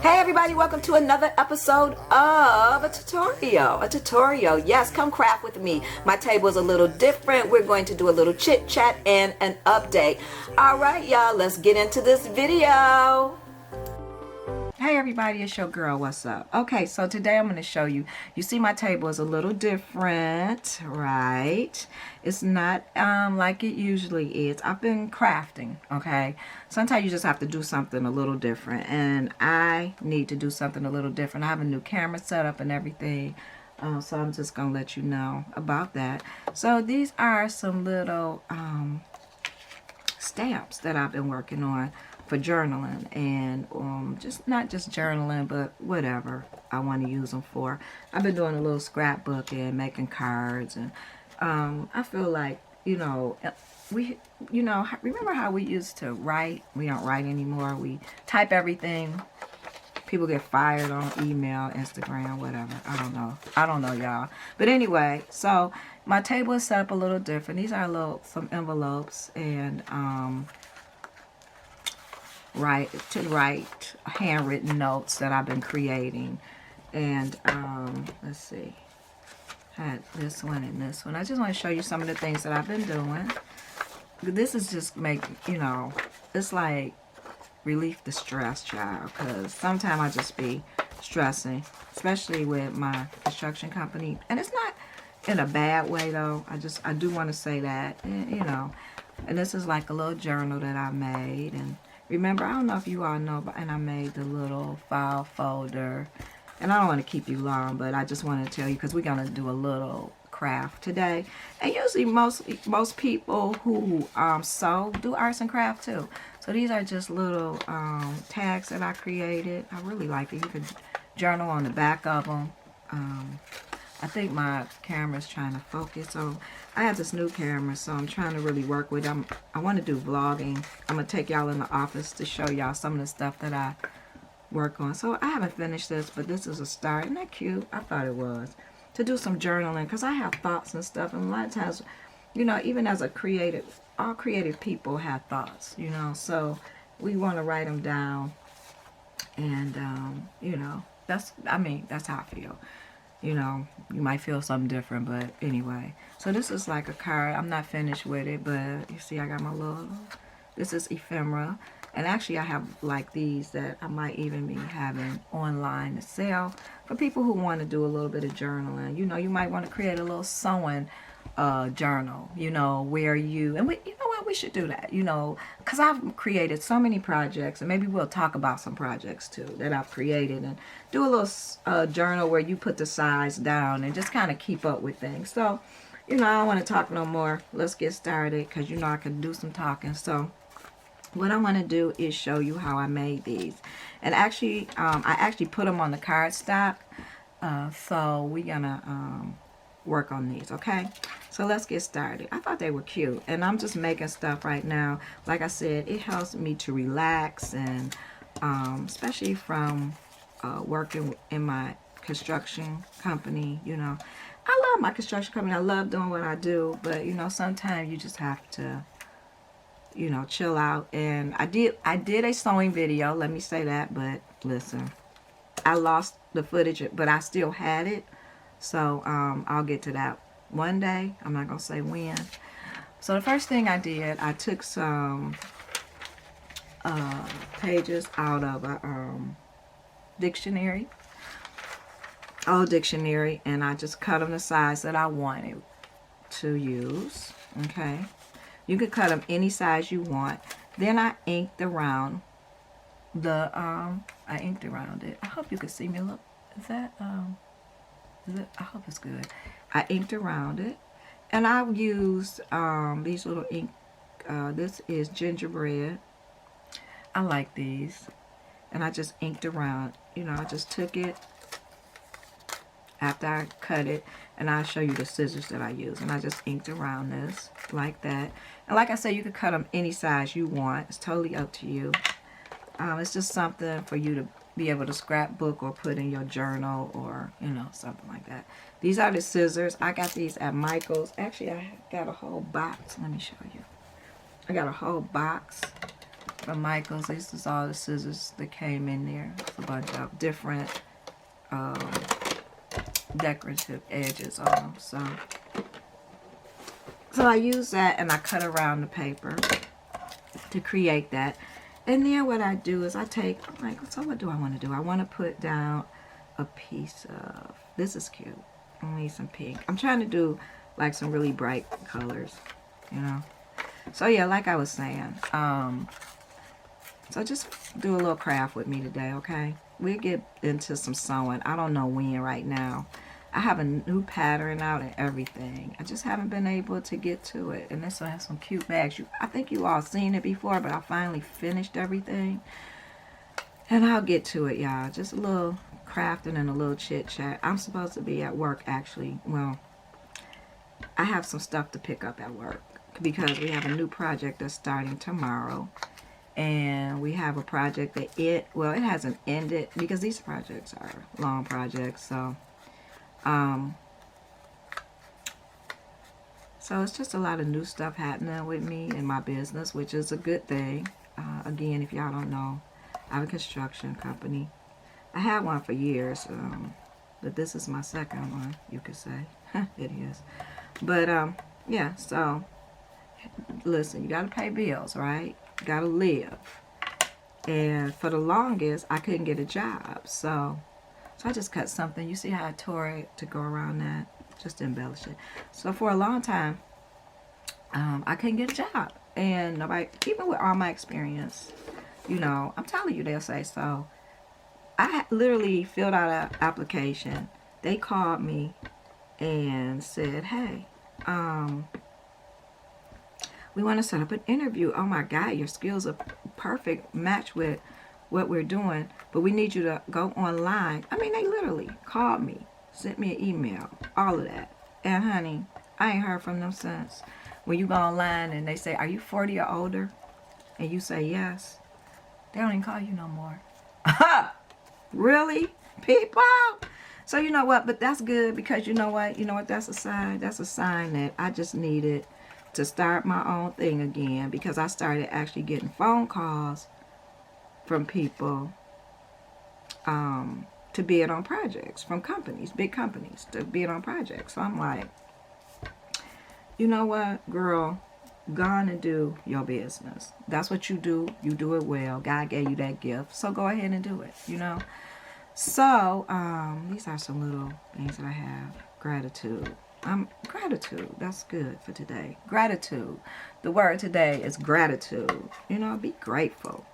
Hey everybody, welcome to another episode of a tutorial. Yes, come craft with me. My table is a little different. We're going to do a little chit chat and an update. All right, y'all, let's get into this video. Hey everybody, it's your girl. What's up? Okay, so today I'm going to show you. You see my table is a little different, right? It's not like it usually is. I've been crafting, okay? Sometimes you just have to do something a little different, and I need to do something a little different. I have a new camera set up and everything, so I'm just going to let you know about that. So these are some little stamps that I've been working on for journaling, and just not just journaling, but whatever I want to use them for. I've been doing a little scrapbook and making cards, and I feel like, remember how we used to write? We don't write anymore. We type everything. People get fired on email, Instagram, whatever. I don't know, y'all. But anyway, so my table is set up a little different. These are some envelopes, and write handwritten notes that I've been creating. And let's see, I had this one and this one. I just want to show you some of the things that I've been doing. This is just it's like relief the stress, child, because sometimes I just be stressing, especially with my construction company. And it's not in a bad way though. I do want to say that, and this is like a little journal that I made. And remember, I don't know if you all know, but I made the little file folder. And I don't want to keep you long, but I just want to tell you, because we're going to do a little craft today. And usually most people who sew do arts and craft too. So these are just little tags that I created. I really like it. You can journal on the back of them. I think my camera's trying to focus. So I have this new camera, so I'm trying to really work with it. I want to do vlogging. I'm going to take y'all in the office to show y'all some of the stuff that I work on. So I haven't finished this, but this is a start. Isn't that cute? I thought it was. To do some journaling, because I have thoughts and stuff. And a lot of times, even as all creative people have thoughts, So we want to write them down. And, that's how I feel. You might feel something different, but anyway. So this is like a card. I'm not finished with it, but you see I got my this is ephemera. And actually I have like these that I might even be having online to sell for people who want to do a little bit of journaling. You might want to create a little sewing journal, where we should do that, because I've created so many projects, and maybe we'll talk about some projects too that I've created, and do a little journal where you put the size down and just kind of keep up with things. So, I don't want to talk no more. Let's get started, because I can do some talking. So what I want to do is show you how I made these. And actually, I actually put them on the cardstock. So we're going to work on these, okay? So let's get started. I thought they were cute. And I'm just making stuff right now. Like I said, it helps me to relax. And especially from working in my construction company, I love my construction company. I love doing what I do. But, sometimes you just have to chill out. And I did a sewing video, let me say that, but listen, I lost the footage, but I still had it. So I'll get to that one day. I'm not gonna say when. So the first thing I did, I took some pages out of a dictionary, old dictionary, and I just cut them the size that I wanted to use. Okay, you could cut them any size you want. Then I inked around I inked around it. I hope you can see me. Look, I hope it's good. I inked around it, and I used these little ink. This is gingerbread. I like these, and I just inked around. I just took it after I cut it, and I'll show you the scissors that I use. And I just inked around this like that. And like I said, you can cut them any size you want. It's totally up to you. It's just something for you to be able to scrapbook or put in your journal, or something like that. These are the scissors. I got these at Michael's. Actually, I got a whole box. Let me show you. I got a whole box from Michael's. This is all the scissors that came in there. It's a bunch of different decorative edges on them. So I use that and I cut around the paper to create that. And then what I do is I take, like, so what do I want to do? I want to put down a piece of, this is cute. I need some pink. I'm trying to do like some really bright colors, you know. So yeah, like I was saying, so just do a little craft with me today, okay? We'll get into some sewing. I don't know when right now. I have a new pattern out and everything. I just haven't been able to get to it. And this will have some cute bags. I think you all seen it before, but I finally finished everything. And I'll get to it, y'all. Just a little crafting and a little chit chat. I'm supposed to be at work, actually. Well, I have some stuff to pick up at work because we have a new project that's starting tomorrow. And we have a project that it hasn't ended because these projects are long projects. So it's just a lot of new stuff happening with me in my business, which is a good thing. Again, if y'all don't know, I have a construction company. I had one for years, but this is my second one, you could say. It is. But, yeah, so, listen, you got to pay bills, right? You got to live. And for the longest, I couldn't get a job. So I just cut something. You see how I tore it to go around that? Just to embellish it. So for a long time, I couldn't get a job. And nobody, even with all my experience, you know, I'm telling you, they'll say so. I literally filled out an application. They called me and said, hey, we want to set up an interview. Oh my God, your skills are perfect match with what we're doing, but we need you to go online. I mean, they literally called me, sent me an email, all of that. And honey, I ain't heard from them since. When you go online and they say, are you 40 or older? And you say yes, they don't even call you no more. Really, people? So you know what? But that's good because you know what? You know what? That's a sign. That's a sign that I just needed to start my own thing again because I started actually getting phone calls from people to bid on projects, from companies, big companies, to bid on projects. So I'm like, you know what, girl? Go on and do your business. That's what you do. You do it well. God gave you that gift. So go ahead and do it, you know. So, these are some little things that I have. Gratitude. Gratitude. That's good for today. Gratitude. The word today is gratitude. You know, be grateful.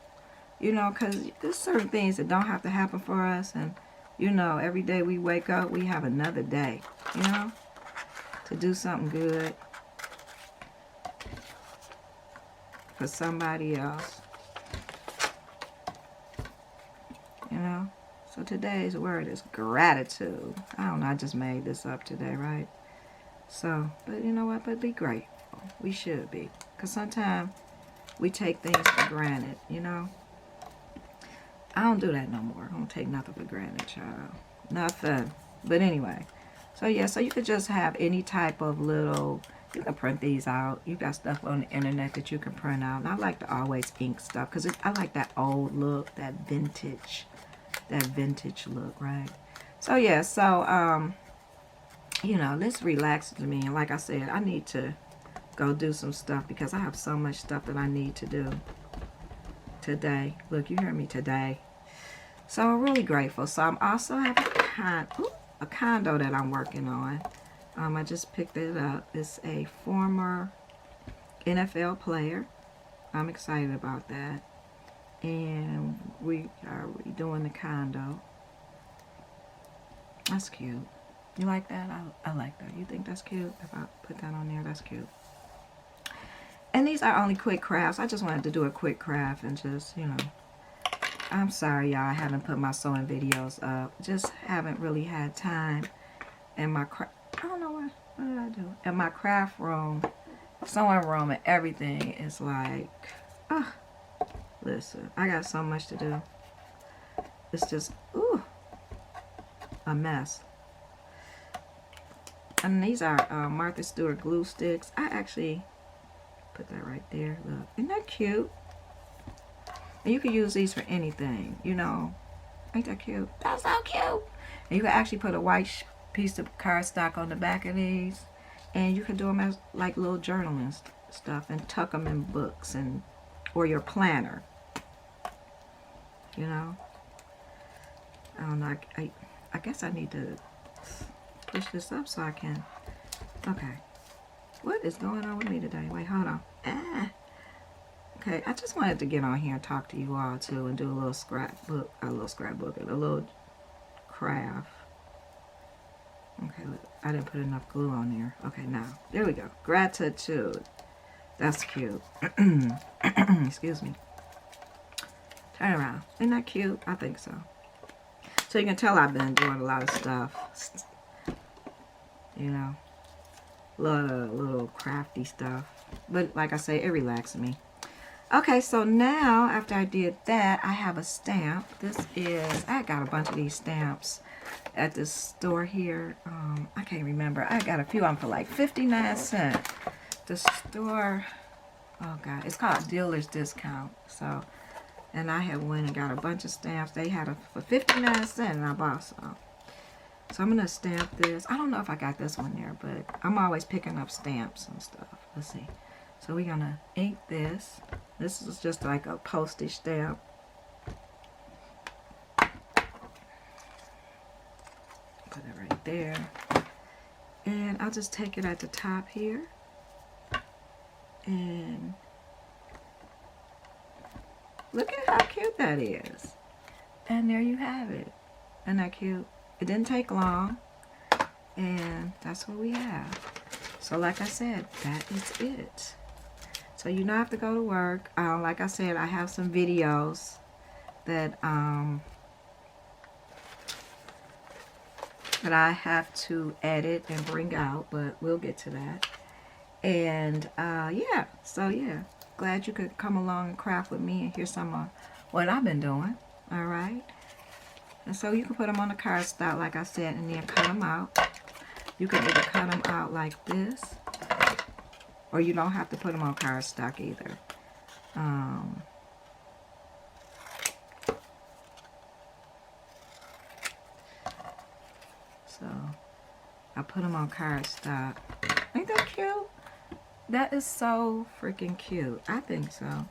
You know, because there's certain things that don't have to happen for us. And, you know, every day we wake up, we have another day, you know, to do something good for somebody else. You know? So today's word is gratitude. I don't know, I just made this up today, right? So, but you know what? But be grateful. We should be. Because sometimes we take things for granted, you know? I don't do that no more. I don't take nothing for granted, child. Nothing. But anyway. So yeah, so you could just have any type of little, you can print these out. You got stuff on the internet that you can print out. And I like to always ink stuff because I like that old look, that vintage look, right? So yeah, so you know, this relaxes me. And like I said, I need to go do some stuff because I have so much stuff that I need to do today. Look, you hear me, today. So I'm really grateful. So I'm also having a condo that I'm working on. I just picked it up. It's a former NFL player. I'm excited about that. And we are redoing the condo. That's cute. You like that? I like that. You think that's cute? If I put that on there, that's cute. And these are only quick crafts. I just wanted to do a quick craft and just, you know. I'm sorry, y'all. I haven't put my sewing videos up. Just haven't really had time. And my craft, I don't know what did I do? And my craft room, sewing room and everything is like, listen, I got so much to do. It's just, a mess. And these are Martha Stewart glue sticks. I actually put that right there. Look, isn't that cute? And you can use these for anything, you know. Ain't that cute? That's so cute. And you can actually put a white piece of cardstock on the back of these. And you can do them as like little journaling stuff and tuck them in books and or your planner. You know. I don't know. I guess I need to push this up so I can. Okay. What is going on with me today? Wait, hold on. Okay, I just wanted to get on here and talk to you all too and do a little scrapbook, and a little craft. Okay, look, I didn't put enough glue on there. Okay, now, there we go. Gratitude. That's cute. Excuse me. Turn around. Isn't that cute? I think so. So you can tell I've been doing a lot of stuff. You know, a lot of little crafty stuff. But like I say, it relaxes me. Okay, so now after I did that, I have a stamp. I got a bunch of these stamps at this store here. I can't remember. I got a few of them for like 59 cents. The store, oh God, it's called Dealer's Discount. So, and I had went and got a bunch of stamps. They had it for 59 cents and I bought some. So I'm going to stamp this. I don't know if I got this one there, but I'm always picking up stamps and stuff. Let's see. So we're going to ink this. This is just like a postage stamp. Put it right there. And I'll just take it at the top here. And look at how cute that is. And there you have it. Isn't that cute? It didn't take long. And that's what we have. So like I said, that is it. So you don't have to go to work. Like I said, I have some videos that I have to edit and bring out, but we'll get to that. And yeah, so yeah, glad you could come along and craft with me and hear some of what I've been doing. All right. And so you can put them on the cardstock, like I said, and then cut them out. You can either cut them out like this, or you don't have to put them on cardstock either. So I put them on cardstock. Ain't that cute? That is so freaking cute. I think so.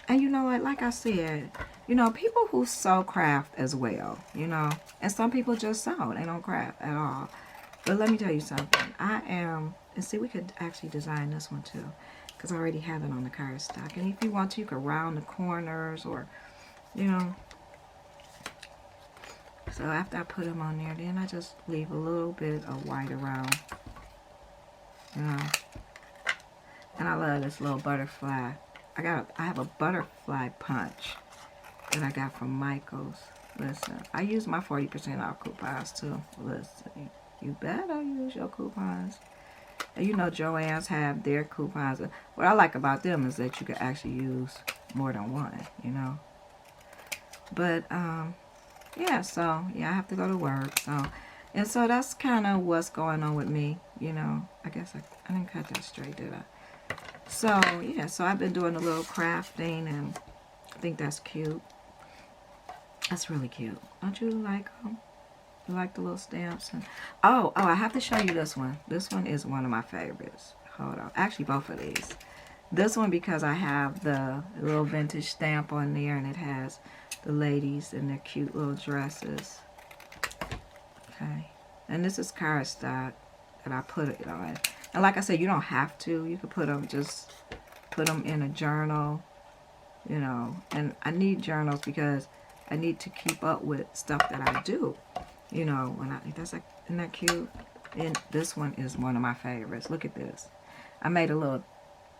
And you know what? Like I said, you know, people who sew craft as well, you know. And some people just sew. They don't craft at all. But let me tell you something. And see, we could actually design this one too, because I already have it on the cardstock. And if you want to, you could round the corners or, you know. So after I put them on there, then I just leave a little bit of white around, you know. And I love this little butterfly. I have a butterfly punch that I got from Michael's. Listen, I use my 40% off coupons too. Listen, you better use your coupons. And you know Joann's have their coupons. What I like about them is that you can actually use more than one, you know. But yeah, so yeah, I have to go to work. So that's kind of what's going on with me, you know. I guess I didn't cut that straight, did I? So yeah, so I've been doing a little crafting, and I think that's cute. That's really cute. Don't you like them? You like the little stamps? And oh, I have to show you this one. This one is one of my favorites. Hold on. Actually, both of these. This one because I have the little vintage stamp on there, and it has the ladies in their cute little dresses. Okay. And this is cardstock that I put it on. And like I said, you don't have to. You can put them, just put them in a journal, you know. And I need journals because I need to keep up with stuff that I do. You know, isn't that cute? And this one is one of my favorites. Look at this. I made a little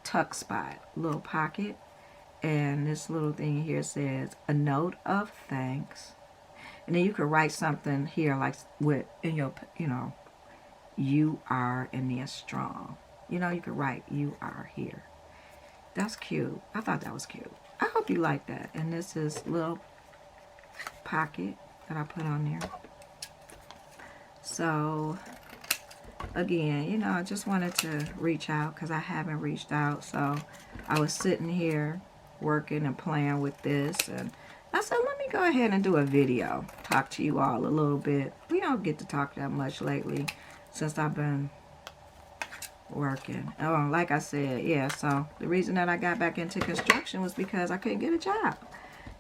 tuck spot, little pocket. And this little thing here says, a note of thanks. And then you could write something here like in your, you know, you are, and then strong. You know, you could write you are here. That's cute. I thought that was cute. I hope you like that. And this is little pocket that I put on there. So again, you know, I just wanted to reach out because I haven't reached out. So I was sitting here working and playing with this, and I said, let me go ahead and do a video, talk to you all a little bit. We don't get to talk that much lately since I've been working. Oh, like I said, yeah, so the reason that I got back into construction was because I couldn't get a job.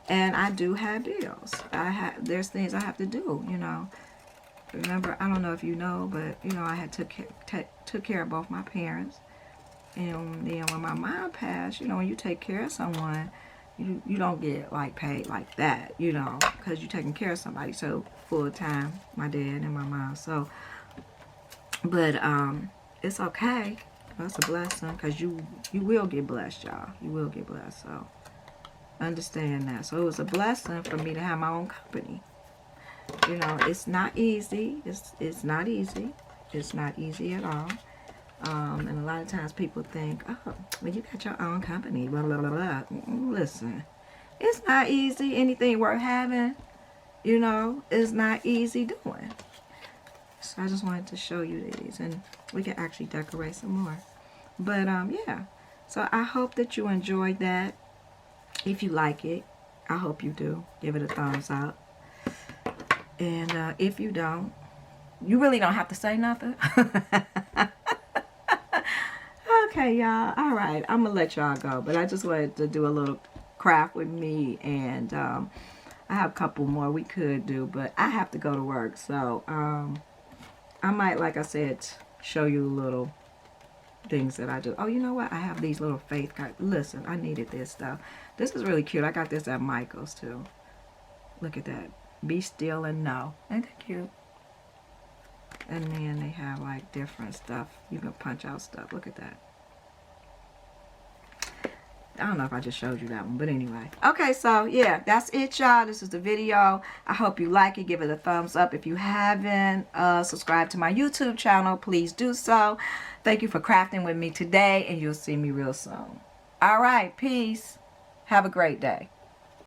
And I do have bills. There's things I have to do, you know. Remember, I don't know if you know, but, you know, I had took care of both my parents. And then when my mom passed, you know, when you take care of someone, you don't get, like, paid like that, you know, because you're taking care of somebody. So, full time, my dad and my mom. So, but, it's okay. That's a blessing, because you will get blessed, y'all. You will get blessed, so understand that. So, it was a blessing for me to have my own company. You know, it's not easy. It's not easy. It's not easy at all. And a lot of times people think, oh, well, you got your own company, blah, blah, blah, blah. Listen, it's not easy. Anything worth having, you know, is not easy doing. So I just wanted to show you these, and we can actually decorate some more. But, yeah. So I hope that you enjoyed that. If you like it, I hope you do. Give it a thumbs up. And if you don't, you really don't have to say nothing. Okay, y'all. All right. I'm going to let y'all go. But I just wanted to do a little craft with me. And I have a couple more we could do. But I have to go to work. So I might, like I said, show you little things that I do. Oh, you know what? I have these little faith cards. Listen, I needed this stuff. This is really cute. I got this at Michael's, too. Look at that. Be still and know. Ain't that cute? And then they have like different stuff. You can punch out stuff. Look at that. I don't know if I just showed you that one, but anyway. Okay, so yeah, that's it, y'all. This is the video. I hope you like it. Give it a thumbs up. If you haven't subscribed to my YouTube channel, please do so. Thank you for crafting with me today, and you'll see me real soon. All right, peace. Have a great day.